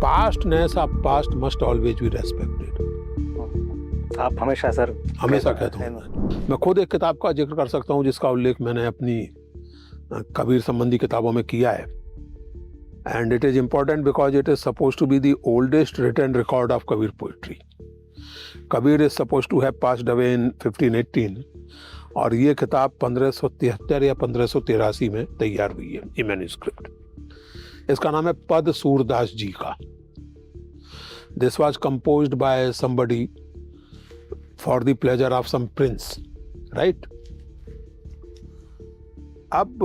Pastness of past must always be respected. आप हमेशा sir हमेशा कहता हूँ मैं खुद एक किताब का जिक्र कर सकता हूँ जिसका उल्लेख मैंने अपनी कबीर संबंधी किताबों में किया है. And it is important because it is supposed to be the oldest written record of Kabir poetry. Kabir is supposed to have passed away in 1518 और ये किताब 1573 या 1583 में तैयार हुई है, ये मैन्युस्क्रिप्ट. इसका नाम है पद सूरदास जी का. This was composed by somebody for the pleasure of some prince, right? अब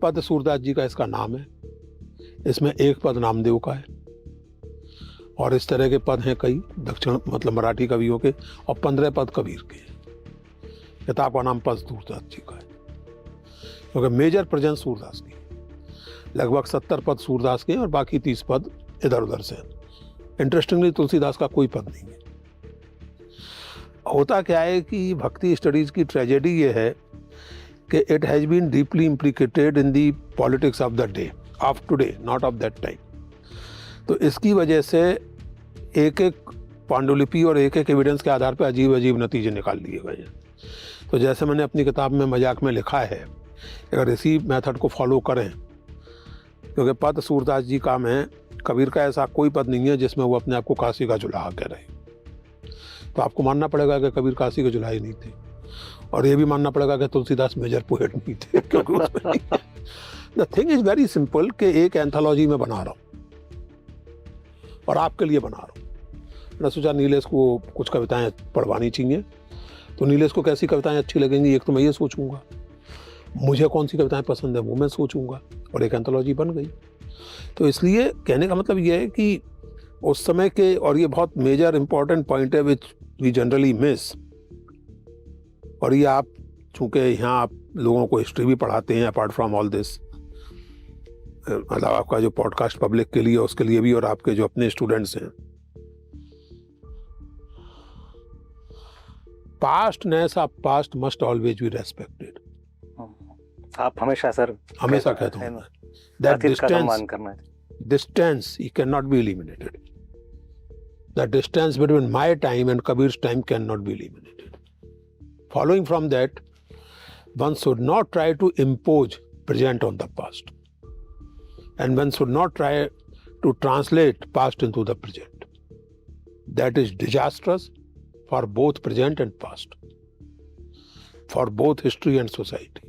पद सूरदास जी का इसका नाम है. इसमें एक पद नामदेव का है और इस तरह के पद हैं कई दक्षिण मतलब मराठी कवियों के और 15 पद कबीर के. किताब का नाम पद सूरदास जी का है क्योंकि मेजर प्रेजेंस सूरदास की. लगभग 70 पद सूरदास के और बाकी 30 पद इधर उधर से. इंटरेस्टिंगली तुलसीदास का कोई पद नहीं है. होता क्या है कि भक्ति स्टडीज की ट्रेजेडी ये है कि it has been deeply implicated in the politics of the day, of today, not of that time. तो इसकी वजह से एक एक पांडुलिपि और एक एक एविडेंस के आधार पर अजीब अजीब नतीजे निकाल लिए गए हैं. तो जैसे मैंने अपनी किताब में मजाक में लिखा है, अगर इसी मेथड को फॉलो करें, क्योंकि पद सूरदास जी का में कबीर का ऐसा कोई पद नहीं है जिसमें वो अपने आप को काशी का जुलाहा कह रहे. तो आपको मानना पड़ेगा कि कबीर काशी के जुलाहे नहीं थे और ये भी मानना पड़ेगा कि तुलसीदास मेजर पोएट नहीं थे क्योंकि उसमें नहीं है. The thing is very simple कि एक एंथोलॉजी में बना रहा हूँ और आपके लिए बना रहा हूँ. मैंने सोचा नीलेश को कुछ कविताएं पढ़वानी चाहिए. तो नीलेश को कैसी कविताएं अच्छी लगेंगी एक तो मैं ये सोचूंगा, मुझे कौन सी कविताएं पसंद है वो मैं सोचूंगा और एक एंथोलॉजी बन गई. तो इसलिए कहने का मतलब ये है कि उस समय के, और ये बहुत मेजर इंपॉर्टेंट पॉइंट है विच वी जनरली मिस, और ये आप चूँकि यहाँ आप लोगों को हिस्ट्री भी पढ़ाते हैं अपार्ट फ्रॉम ऑल दिस, मतलब आपका जो पॉडकास्ट पब्लिक के लिए उसके लिए भी और आपके जो अपने स्टूडेंट्स हैं. Pastness of past must always be respected. आप हमेशा सर हमेशा कहता हूँ that distance he cannot be eliminated. The distance between my time and Kabir's time cannot be eliminated. Following from that, one should not try to impose present on the past, and one should not try to translate past into the present. That is disastrous for both present and past, for both history and society.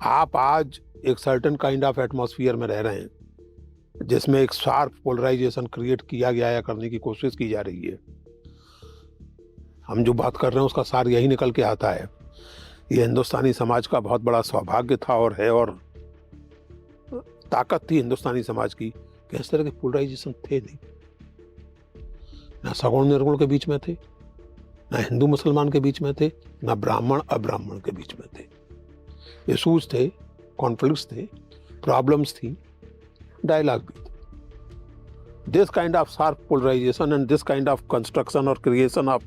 आप आज एक certain kind of atmosphere में रह रहे हैं जिसमें एक sharp polarisation create किया गया या करने की कोशिश की जा रही है. हम जो बात कर रहे हैं उसका सार यही निकल के आता है. ये हिंदुस्तानी समाज का बहुत बड़ा सौभाग्य था और है, और ताकत थी हिंदुस्तानी समाज की कि इस तरह के पोलराइजेशन थे नहीं. ना सगुण निर्गुण के बीच में थे, ना हिंदू मुसलमान के बीच में थे, ना ब्राह्मण अब्राह्मण के बीच में थे. इशूज थे, कॉन्फ्लिक्ट्स थे, प्रॉब्लम्स थी, डायलॉग भी था. This kind of sharp polarisation and this kind of construction और creation of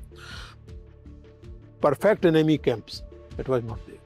perfect enemy camps, it was not there.